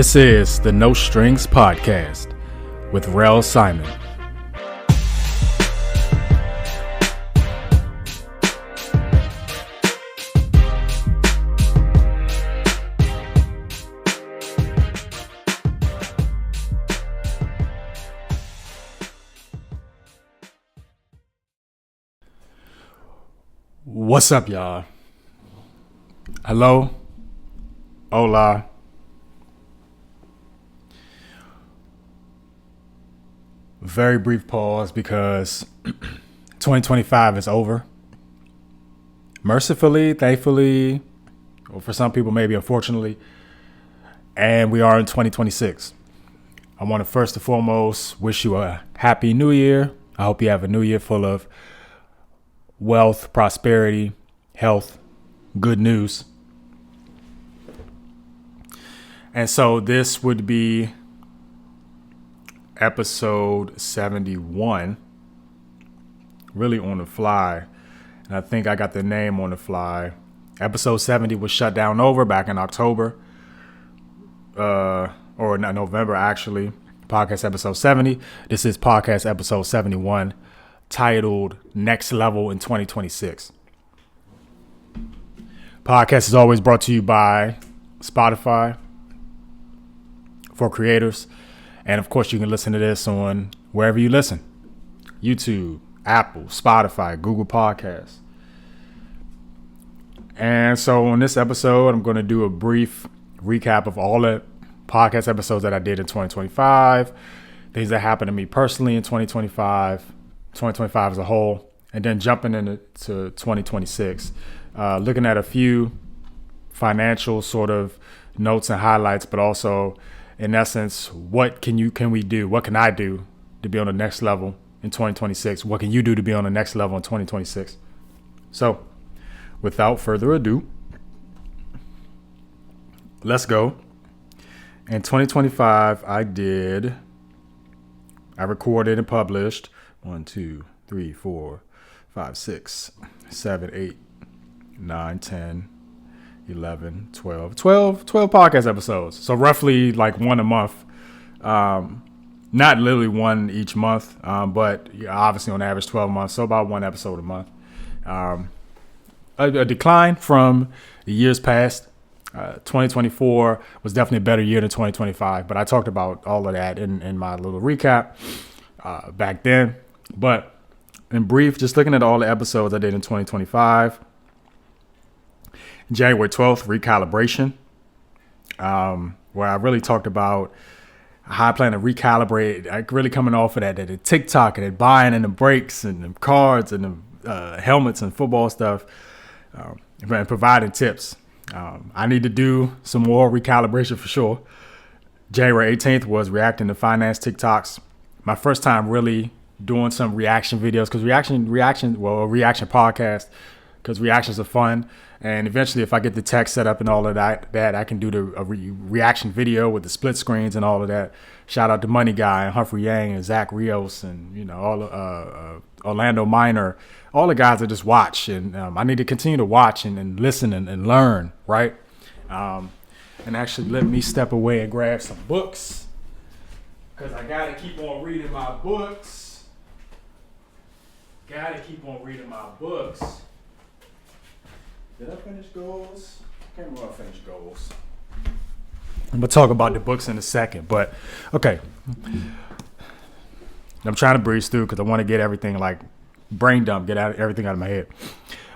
This is the No Strings Podcast with Rel Simon. What's up, y'all? Hello? Hola. Very brief pause because 2025 is over. Mercifully, thankfully, or for some people, maybe unfortunately, and we are in 2026. I want to first and foremost wish you a happy new year. I hope you have a new year full of wealth, prosperity, health, good news. And so this would be episode 71, really on the fly. And I think I got the name on the fly. Episode 70 was shut down over back in October, or November, actually. Podcast episode 70. This is podcast episode 71, titled Next Level in 2026. Podcast is always brought to you by Spotify for creators. And of course, you can listen to this on wherever you listen. YouTube, Apple, Spotify, Google Podcasts. And so on this episode, I'm going to do a brief recap of all the podcast episodes that I did in 2025, things that happened to me personally in 2025 as a whole, and then jumping into 2026, looking at a few financial sort of notes and highlights, but also in essence, what can we do? What can I do to be on the next level in 2026? What can you do to be on the next level in 2026? So without further ado, let's go. In 2025, I recorded and published 1, 2, 3, 4, 5, 6, 7, 8, 9, 10, 11, 12 podcast episodes. So roughly like one a month. Not literally one each month, but obviously on average 12 months. So about one episode a month. A decline from the years past. 2024 was definitely a better year than 2025, but I talked about all of that in my little recap back then. But in brief, just looking at all the episodes I did in 2025, January 12th, recalibration, where I really talked about how I plan to recalibrate, like really coming off of the TikTok and the buying and the breaks and the cards and the helmets and football stuff, and providing tips. I need to do some more recalibration for sure. January 18th was reacting to finance TikToks. My first time really doing some reaction videos, because reaction podcast, because reactions are fun. And eventually, if I get the tech set up and all of that I can do a reaction video with the split screens and all of that. Shout out to Money Guy and Humphrey Yang and Zach Rios and all Orlando Minor, all the guys that just watch. And I need to continue to watch and listen and learn, right? And actually let me step away and grab some books, because I got to keep on reading my books. Did I finish goals? I can't remember if I finished goals. I'm going to talk about the books in a second, but okay. I'm trying to breeze through because I want to get everything like brain dump, everything out of my head.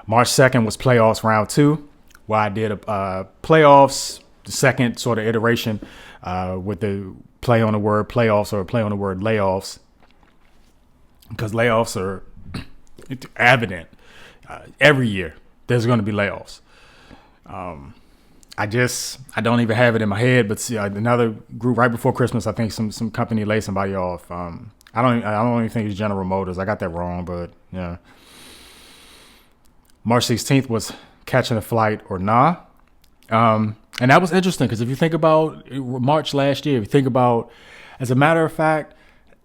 March 2nd was playoffs round 2, where I did playoffs, the second sort of iteration with the play on the word playoffs or play on the word layoffs, because layoffs are evident every year. There's going to be layoffs. I don't even have it in my head, but see, another group right before Christmas, I think some company laid somebody off. I don't even think it's General Motors. I got that wrong, but yeah. March 16th was catching a flight or nah. And that was interesting because if you think about March last year, if you think about, as a matter of fact,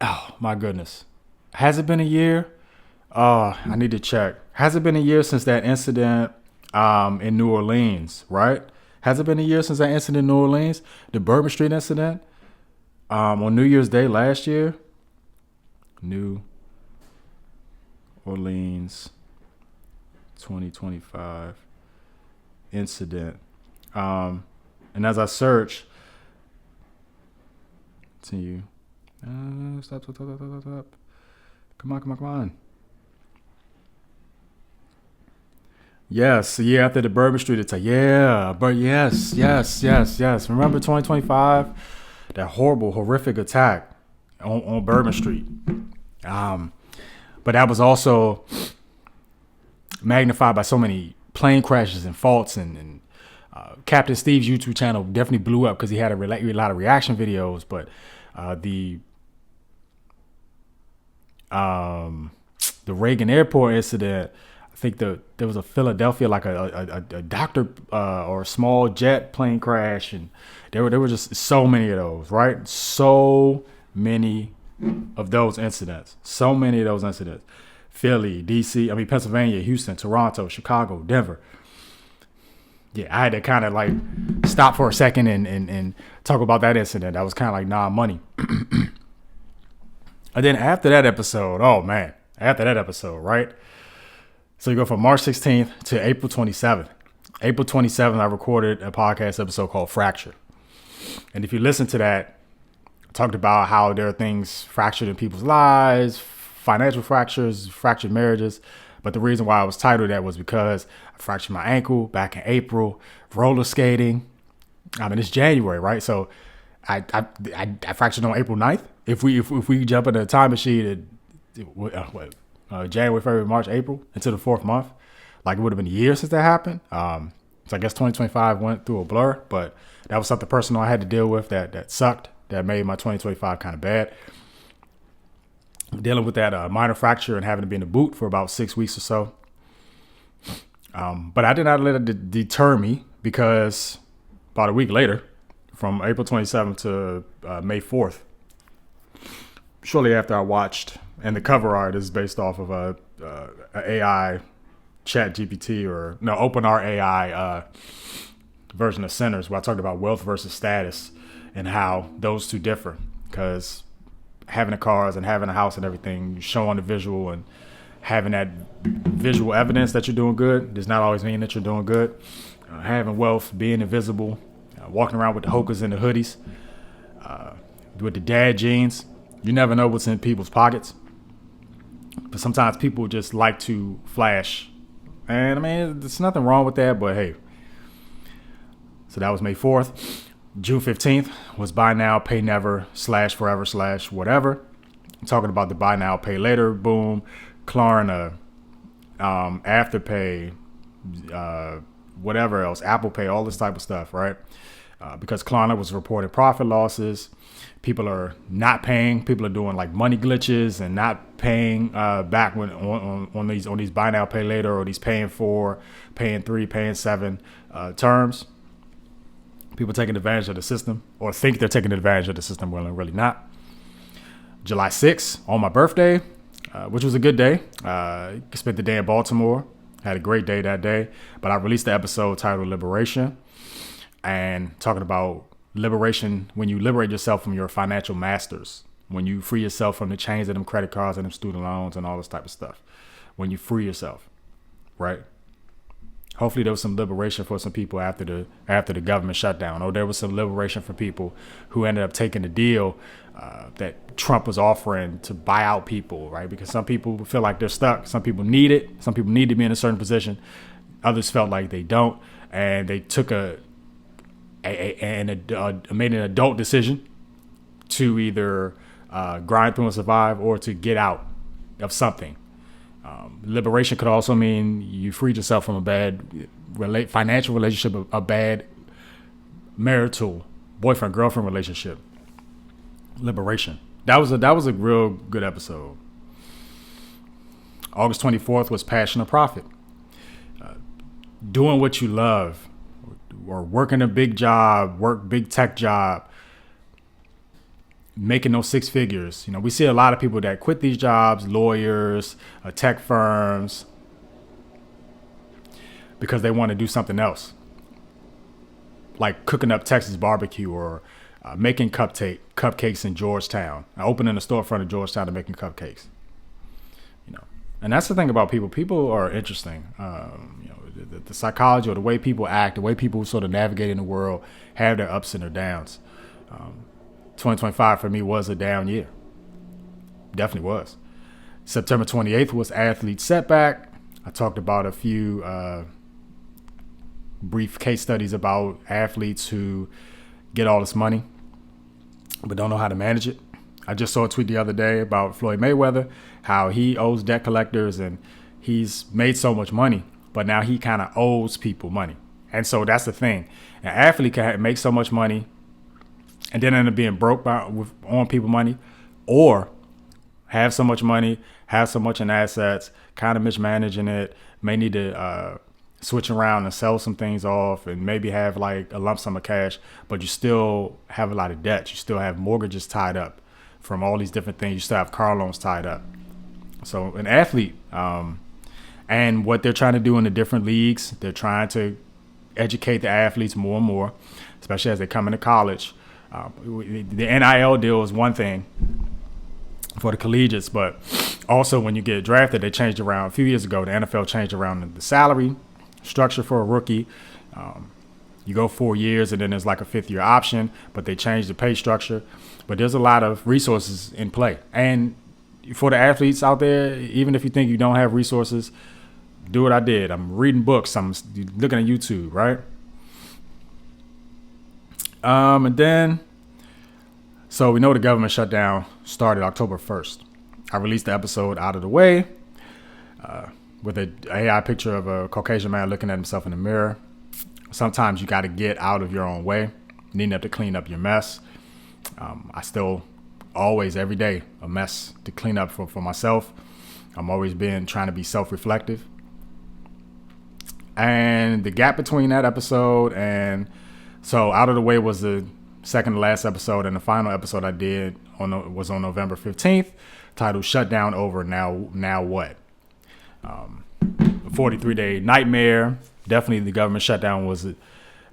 oh my goodness, has it been a year? I need to check. Has it been a year since that incident in New Orleans, right? Has it been a year since that incident in New Orleans? The Bourbon Street incident on New Year's Day last year. New Orleans 2025 incident. And as I search, continue. Stop. Come on. Yes, a year after the Bourbon Street attack. Yeah, but yes. Remember 2025? That horrific attack on Bourbon Street. But that was also magnified by so many plane crashes and faults, and Captain Steve's YouTube channel definitely blew up because he had a lot of reaction videos. But the Reagan Airport incident, I think there was a Philadelphia, like a doctor or a small jet plane crash, and there were just so many of those, right? So many of those incidents. Philly, DC, Pennsylvania, Houston, Toronto, Chicago, Denver. Yeah, I had to kind of like stop for a second and talk about that incident. That was kind of like non-money. And then after that episode, right? So you go from March 16th to April 27th. April 27th, I recorded a podcast episode called Fracture. And if you listen to that, I talked about how there are things fractured in people's lives, financial fractures, fractured marriages. But the reason why I was titled that was because I fractured my ankle back in April, roller skating. It's January, right? So I fractured on April 9th. If we jump into a time machine January, February, March, April into the fourth month, like it would have been a year since that happened. So I guess 2025 went through a blur, but that was something personal I had to deal with that sucked, that made my 2025 kind of bad. Dealing with that minor fracture and having to be in the boot for about 6 weeks or so. But I did not let it deter me, because about a week later, from April 27th to May 4th, shortly after I watched, and the cover art is based off of a AI Chat GPT OpenArt AI version of Sinners, where I talked about wealth versus status and how those two differ. Because having the cars and having a house and everything, showing the visual and having that visual evidence that you're doing good does not always mean that you're doing good. Having wealth, being invisible, walking around with the hokas and the hoodies, with the dad jeans, you never know what's in people's pockets. But sometimes people just like to flash. And there's nothing wrong with that, but hey. So that was May 4th. June 15th was buy now, pay never, /forever /whatever. I'm talking about the buy now, pay later boom, Klarna, Afterpay, whatever else, Apple Pay, all this type of stuff, right? Because Klarna was reporting profit losses. People are not paying. People are doing like money glitches and not paying back when on these buy now, pay later, or these paying 4, paying 3, paying 7 terms. People taking advantage of the system, or think they're taking advantage of the system when they're really not. July 6th, on my birthday, which was a good day. Spent the day in Baltimore. Had a great day that day. But I released the episode titled Liberation, and talking about liberation when you liberate yourself from your financial masters, when you free yourself from the chains of them credit cards and them student loans and all this type of stuff. When you free yourself, right? Hopefully there was some liberation for some people after the government shutdown, or there was some liberation for people who ended up taking the deal that Trump was offering to buy out people, right? Because some people feel like they're stuck. Some people need it. Some people need to be in a certain position. Others felt like they don't, and they took made an adult decision to either grind through and survive, or to get out of something. Liberation could also mean you freed yourself from a bad financial relationship, a bad marital boyfriend-girlfriend relationship. Liberation. That was a real good episode. August 24th was Passion or Profit. Doing what you love, or working a big job, big tech job, making those 6 figures. We see a lot of people that quit these jobs, lawyers, tech firms, because they want to do something else. like cooking up Texas barbecue or making cupcakes in Georgetown, opening a storefront in Georgetown and making cupcakes. And that's the thing about people. People are interesting. The psychology or the way people act, the way people sort of navigate in the world, have their ups and their downs. 2025 for me was a down year. Definitely was. September 28th was athlete setback. I talked about a few brief case studies about athletes who get all this money but don't know how to manage it. I just saw a tweet the other day about Floyd Mayweather, how he owes debt collectors and he's made so much money, but now he kind of owes people money. And so that's the thing. An athlete can make so much money and then end up being broke on people money, or have so much money, have so much in assets, kind of mismanaging it, may need to switch around and sell some things off and maybe have like a lump sum of cash, but you still have a lot of debt. You still have mortgages tied up from all these different things. You still have car loans tied up. So an athlete, and what they're trying to do in the different leagues, they're trying to educate the athletes more and more, especially as they come into college. The NIL deal is one thing for the collegiates, but also when you get drafted, they changed around a few years ago. The NFL changed around the salary structure for a rookie. You go 4 years and then there's like a 5th year option, but they changed the pay structure. But there's a lot of resources in play. And for the athletes out there, even if you think you don't have resources, do what I did. I'm reading books. I'm looking at YouTube, right? And then, so we know the government shutdown started October 1st. I released the episode Out of the Way with an AI picture of a Caucasian man looking at himself in the mirror. Sometimes you got to get out of your own way. You need to clean up your mess. I still always, every day, a mess to clean up for myself. I'm always trying to be self-reflective. And the gap between that episode and so Out of the Way was the second to last episode, and the final episode I did was on November 15th, titled "Shutdown Over, Now What?" 43-day nightmare. Definitely the government shutdown was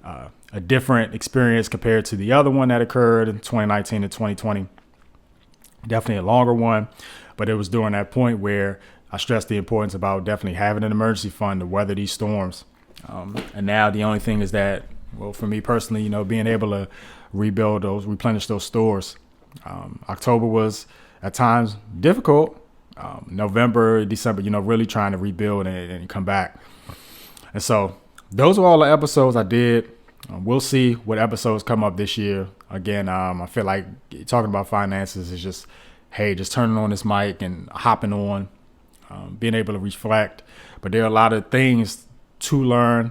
a different experience compared to the other one that occurred in 2019 to 2020. Definitely a longer one, but it was during that point where I stressed the importance about definitely having an emergency fund to weather these storms. And now the only thing is that, well, for me personally, being able to replenish those stores. October was at times difficult. November, December, really trying to rebuild and come back. And so those are all the episodes I did. We'll see what episodes come up this year. Again, I feel like talking about finances is just, hey, just turning on this mic and hopping on, being able to reflect. But there are a lot of things to learn,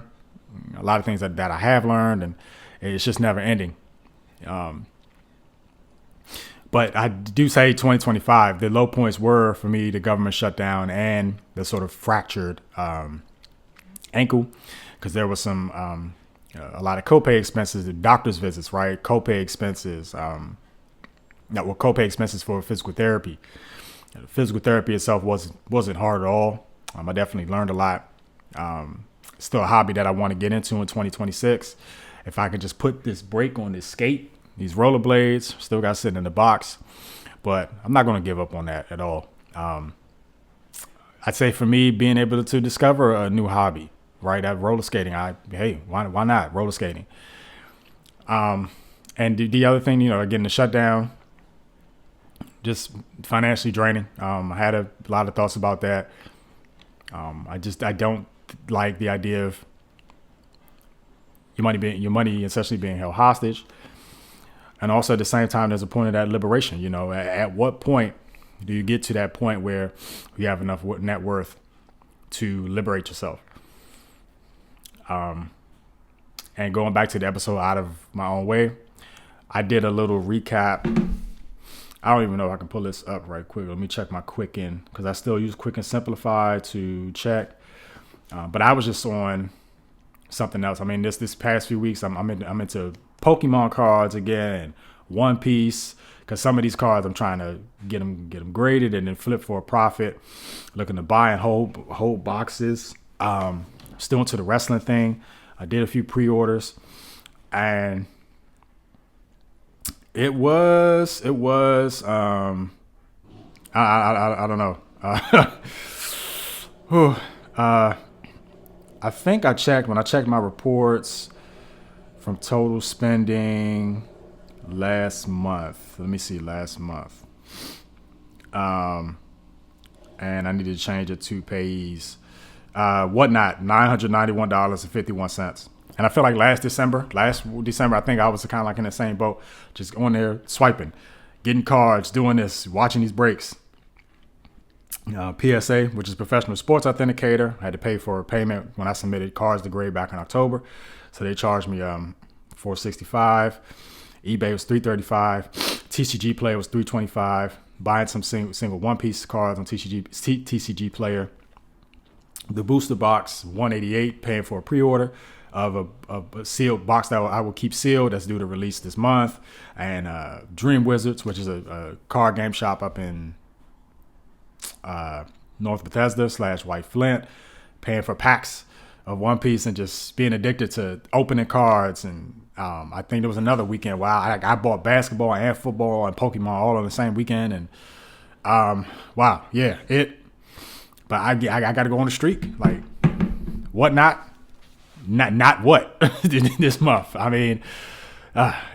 a lot of things that I have learned, and it's just never ending. But I do say 2025, the low points were, for me, the government shutdown and the sort of fractured ankle, because there was some a lot of copay expenses, the doctor's visits, right? Copay expenses, copay expenses for physical therapy. Physical therapy itself wasn't hard at all. I definitely learned a lot. Still a hobby that I want to get into in 2026. If I could just put this brake on this skate, these rollerblades, still got sitting in the box, but I'm not going to give up on that at all. I'd say for me, being able to discover a new hobby, right? At roller skating, why not roller skating? And the other thing, again, the shutdown, just financially draining. I had a lot of thoughts about that. I don't like the idea of your money essentially being held hostage. And also at the same time, there's a point of that liberation. At what point do you get to that point where you have enough net worth to liberate yourself? And going back to the episode Out of My Own Way, I did a little recap. I don't even know if I can pull this up right quick. Let me check my Quicken, because I still use Quicken Simplify to check. But I was just on something else. I mean, this past few weeks, I'm into Pokemon cards again, and One Piece, because some of these cards I'm trying to get them graded and then flip for a profit. Looking to buy and hold boxes. Still into the wrestling thing. I did a few pre-orders. And it was I don't know. Whew, I think when I checked my reports from total spending last month. Let me see, last month. And I need to change it to pays whatnot, $991.51. And I feel like last December, I think I was kind of like in the same boat, just on there swiping, getting cards, doing this, watching these breaks. PSA, which is Professional Sports Authenticator, I had to pay for a payment when I submitted cards to grade back in October. So they charged me $465. eBay was $335. TCG Player was $325. Buying some single one-piece cards on TCG Player. The booster box, $188, paying for a pre-order of a sealed box that I will keep sealed. That's due to release this month. And Dream Wizards, which is a card game shop up in North Bethesda / White Flint, paying for packs of One Piece and just being addicted to opening cards. And I think there was another weekend where I bought basketball and football and Pokemon all on the same weekend. And wow, yeah, but I got to go on the streak. Like, what not what this month. I mean,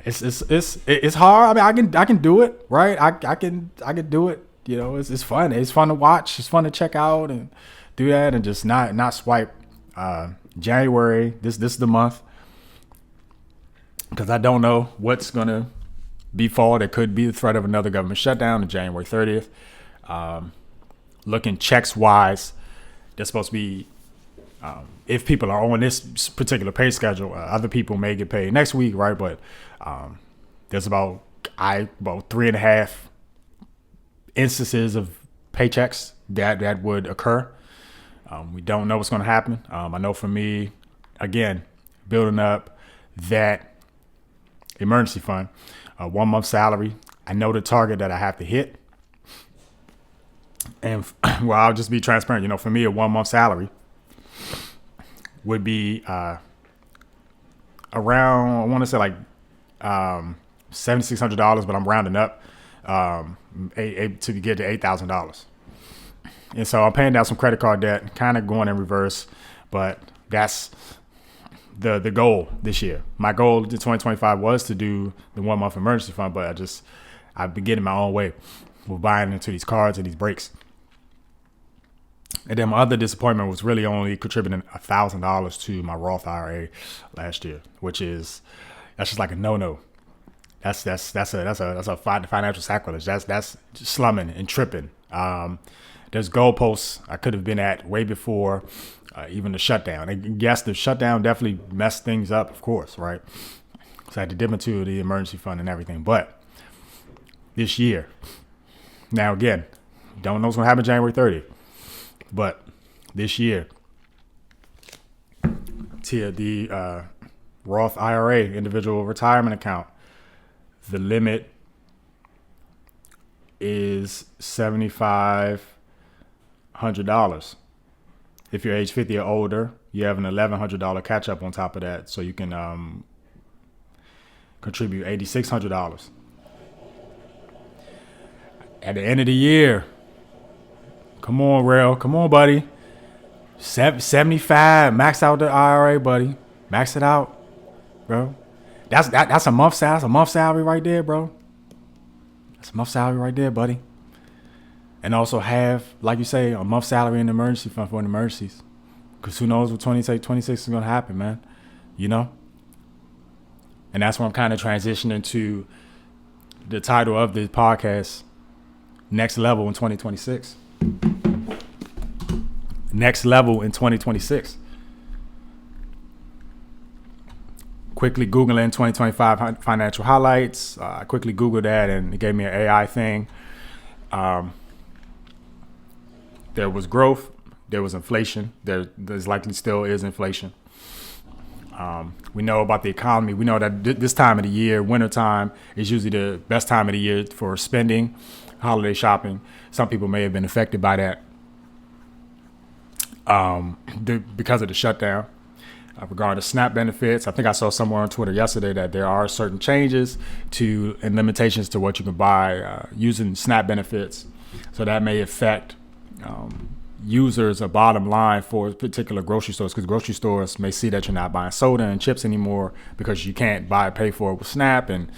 it's hard. I mean, I can do it, right? I can do it. You know, it's fun. It's fun to watch. It's fun to check out and do that, and just not swipe. January, this is the month, because I don't know what's gonna befall. There could be the threat of another government shutdown on January 30th. Looking checks wise, they're supposed to be. If people are on this particular pay schedule, other people may get paid next week, right? But there's about 3.5 instances of paychecks that would occur. We don't know what's going to happen. I know for me, again, building up that emergency fund, 1 month salary. I know the target that I have to hit. And well, I'll just be transparent. You know, for me, a 1 month salary would be around, I want to say like $7,600, but I'm rounding up to get to $8,000. And so I'm paying down some credit card debt, kind of going in reverse, but that's the goal this year. My goal in 2025 was to do the 1 month emergency fund, but I've been getting my own way with buying into these cards and these breaks. And then my other disappointment was really only contributing $1,000 to my Roth IRA last year, that's just like a no-no. That's a financial sacrilege. That's just slumming and tripping. There's goalposts I could have been at way before even the shutdown. And yes, the shutdown definitely messed things up, of course, right? So I had to dip into the emergency fund and everything. But this year, now again, don't know what's going to happen January 30th. But this year, the Roth IRA, individual retirement account, the limit is $7,500. If you're age 50 or older, you have an $1,100 catch up on top of that, so you can contribute $8,600. At the end of the year, come on, Rail. Come on, buddy. 75. Max out the IRA, buddy. Max it out, bro. That's a month salary. That's a month salary right there, bro. That's a month salary right there, buddy. And also have, like you say, a month salary in the emergency fund for emergencies. Because who knows what 26 is going to happen, man. You know? And that's where I'm kind of transitioning to the title of the podcast, Next Level in 2026. Next Level in 2026. Quickly Googling 2025 financial highlights. I quickly Googled that and it gave me an AI thing. There was growth. There was inflation. There's likely still is inflation. We know about the economy. We know that this time of the year, wintertime, is usually the best time of the year for spending, holiday shopping. Some people may have been affected by that because of the shutdown. regarding SNAP benefits. I think I saw somewhere on Twitter yesterday that there are certain changes to and limitations to what you can buy using SNAP benefits. So that may affect users a bottom line for particular grocery stores, because grocery stores may see that you're not buying soda and chips anymore because you can't pay for it with SNAP, and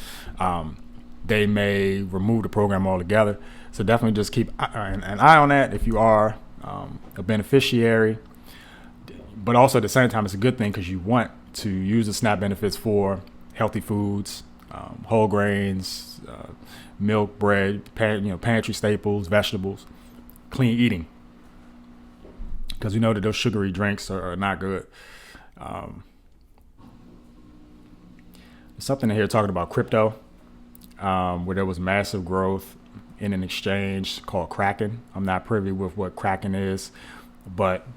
they may remove the program altogether. So definitely just keep an eye on that if you are a beneficiary. But also at the same time, it's a good thing because you want to use the SNAP benefits for healthy foods, whole grains, milk, bread, pantry staples, vegetables, clean eating. Because we know that those sugary drinks are not good. There's something in here talking about crypto, where there was massive growth in an exchange called Kraken. I'm not privy with what Kraken is, but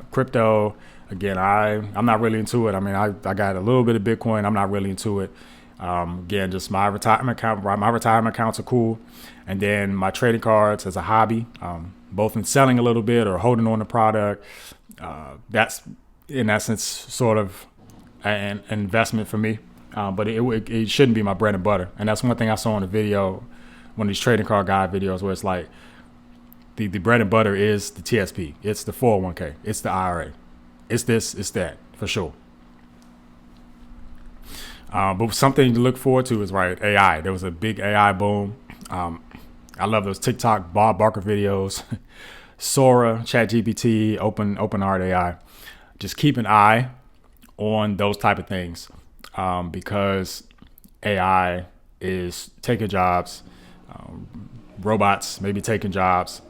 crypto, again, I'm not really into it. I mean, I got a little bit of Bitcoin. I'm not really into it. Again, just my retirement account. My retirement accounts are cool, and then my trading cards as a hobby, both in selling a little bit or holding on the product. That's in essence sort of an investment for me, but it shouldn't be my bread and butter. And that's one thing I saw in a video, one of these trading card guide videos, where it's like the bread and butter is the TSP, it's the 401k, it's the IRA, it's this, it's that, for sure. But something to look forward to is AI. There was a big AI boom. I love those TikTok Bob Barker videos, Sora, ChatGPT, OpenArt AI. Just keep an eye on those type of things, because AI is taking jobs. Robots may be taking jobs.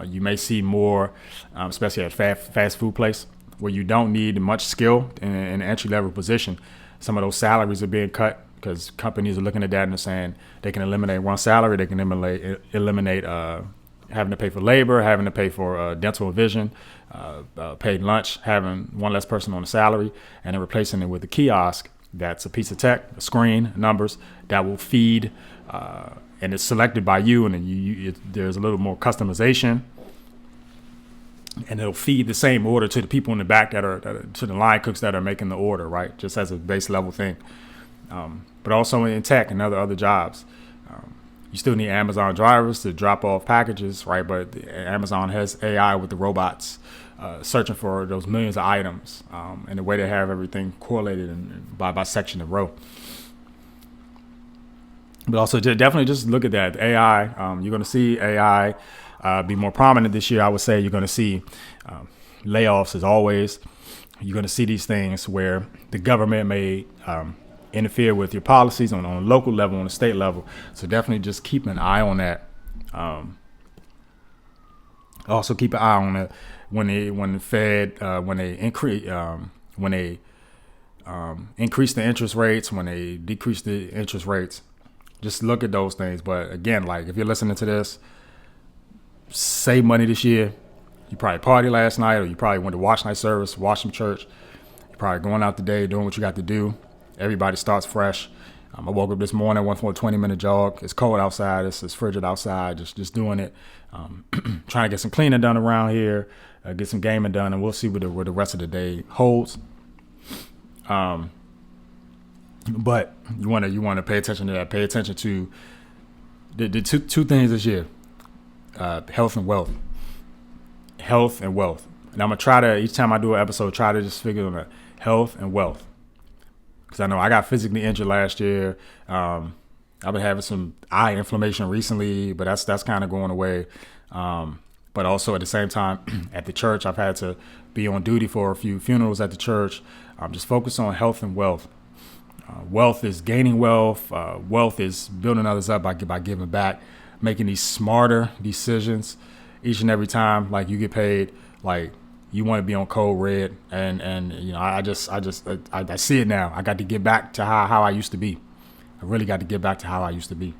You may see more, especially at fast food place, where you don't need much skill in an entry-level position. Some of those salaries are being cut because companies are looking at that and they're saying they can eliminate one salary. They can eliminate having to pay for labor, having to pay for dental and vision, paid lunch, having one less person on the salary, and then replacing it with a kiosk that's a piece of tech, a screen, numbers that will feed, and it's selected by you, and then there's a little more customization, and it'll feed the same order to the people in the back that are to the line cooks that are making the order, right? Just as a base level thing. But also in tech and other jobs, you still need Amazon drivers to drop off packages, right? But Amazon has AI with the robots searching for those millions of items, and the way they have everything correlated and by section and row. But also definitely just look at that AI. You're going to see AI be more prominent this year. I would say you're going to see layoffs as always. You're going to see these things where the government may interfere with your policies on a local level, on a state level. So definitely just keep an eye on that. Also keep an eye on it when the Fed when they increase the interest rates, when they decrease the interest rates. Just look at those things. But again, like if you're listening to this, save money this year. You probably partied last night, or you probably went to watch night service, watch some church. You're probably going out today, doing what you got to do. Everybody starts fresh. I woke up this morning, went for a 20-minute jog. It's cold outside. It's frigid outside. Just doing it. Trying to get some cleaning done around here, get some gaming done, and we'll see what the rest of the day holds. But you want to pay attention to that. Pay attention to the two things this year: health and wealth. Health and wealth. And I'm gonna try to, each time I do an episode, try to just figure on that health and wealth. Because I know I got physically injured last year. I've been having some eye inflammation recently, but that's kind of going away. But also at the same time, at the church, I've had to be on duty for a few funerals at the church. I'm just focused on health and wealth. Wealth is gaining wealth. Wealth is building others up by giving back, making these smarter decisions each and every time. Like you get paid, like you want to be on code red, and you know I see it now. I got to get back to how I used to be. I really got to get back to how I used to be.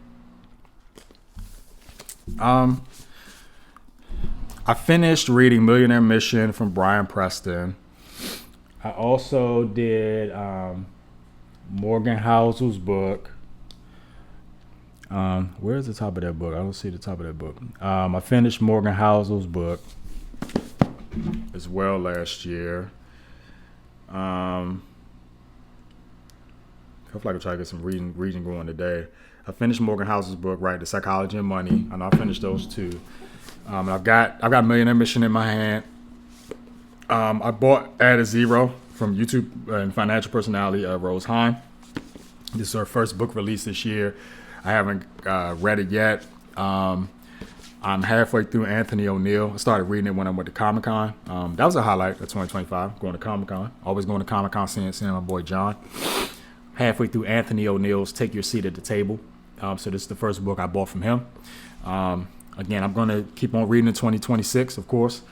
I finished reading Millionaire Mission from Brian Preston. I also did Morgan Housel's book. Where's the top of that book? I don't see the top of that book. I finished Morgan Housel's book as well last year. Hopefully I can try to get some reading going today. I finished Morgan House's book, right, The Psychology of Money. I know I finished those two. I've got Millionaire Mission in my hand. I bought Add a Zero from YouTube and financial personality Rose Hine. This is her first book released this year. I haven't read it yet. I'm halfway through Anthony O'Neill. I started reading it when I went to Comic-Con. That was a highlight of 2025, going to Comic-Con. Always going to Comic-Con, seeing my boy John. Halfway through Anthony O'Neill's Take Your Seat at the Table. So this is the first book I bought from him. Again, I'm going to keep on reading in 2026, of course.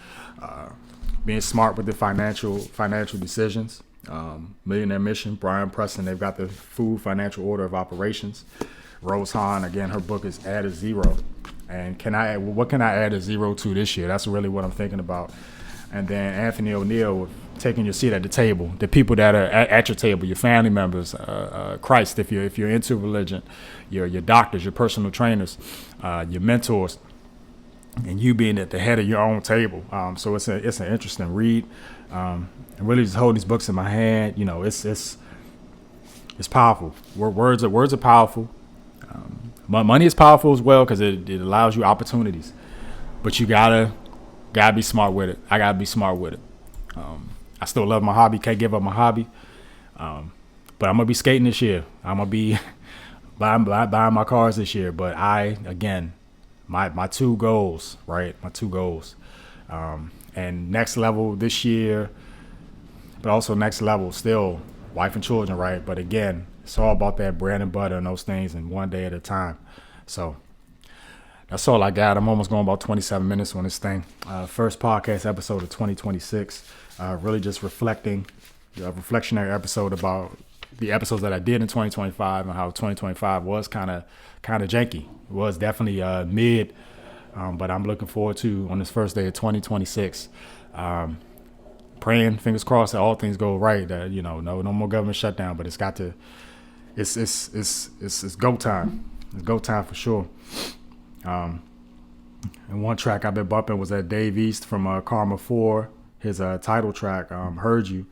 Being smart with the financial decisions. Millionaire Mission, Brian Preston, they've got the Food Financial Order of Operations. Rose Hahn, again, her book is Add a Zero. And what can I add a zero to this year? That's really what I'm thinking about. And then Anthony O'Neill with Taking Your Seat at the Table. The people that are at your table, your family members, Christ, if you're into religion, your doctors, your personal trainers, your mentors, and you being at the head of your own table. So it's an interesting read. And really just hold these books in my hand. You know, it's powerful. Words are powerful. Money is powerful as well because it allows you opportunities. But you gotta be smart with it. I gotta be smart with it. I still love my hobby. Can't give up my hobby. But I'm gonna be skating this year. I'm gonna be buying my cars this year. But my two goals, right? My two goals. And next level this year, but also next level still wife and children, right? But again, it's all about that bread and butter and those things, and one day at a time. So that's all I got. I'm almost going about 27 minutes on this thing. First podcast episode of 2026. Really just reflecting, a reflectionary episode about the episodes that I did in 2025 and how 2025 was kind of janky. It was definitely mid, but I'm looking forward to on this first day of 2026. Praying, fingers crossed, that all things go right. That no more government shutdown, but it's got to. It's go time. It's go time for sure. And one track I've been bumping was that Dave East from Karma 4, his title track, Heard You.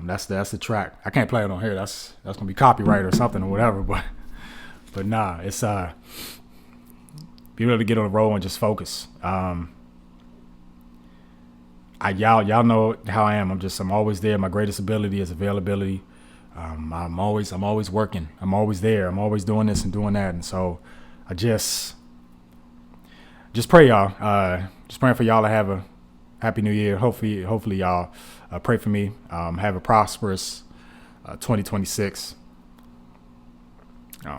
That's the track. I can't play it on here. That's gonna be copyright or something or whatever. But nah, it's be able to get on the road and just focus. Y'all know how I am. I'm always there. My greatest ability is availability. I'm always working. I'm always there. I'm always doing this and doing that. And so I just pray y'all. Just praying for y'all to have a happy new year. Hopefully y'all pray for me. Have a prosperous 2026.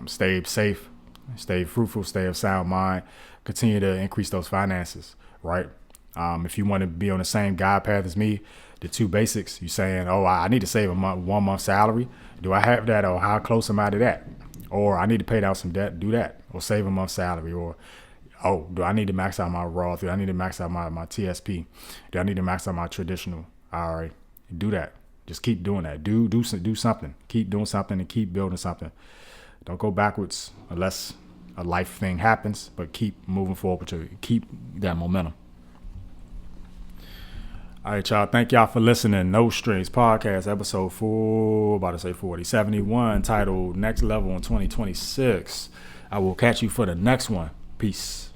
Stay safe, stay fruitful, stay of sound mind. Continue to increase those finances, right? If you want to be on the same God path as me, the two basics, you saying, I need to save 1 month salary. Do I have that, or how close am I to that? Or I need to pay down some debt, do that, or save a month's salary. Or, do I need to max out my Roth? Do I need to max out my TSP? Do I need to max out my traditional IRA? Do that. Just keep doing that. Do something. Keep doing something and keep building something. Don't go backwards unless a life thing happens, but keep moving forward to keep that momentum. All right, y'all. Thank y'all for listening. No Strings Podcast, episode 71, titled Next Level in 2026. I will catch you for the next one. Peace.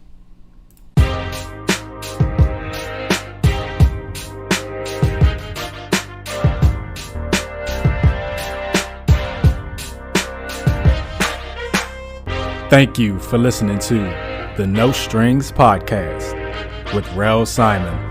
Thank you for listening to the No Strings Podcast with Rel Simon.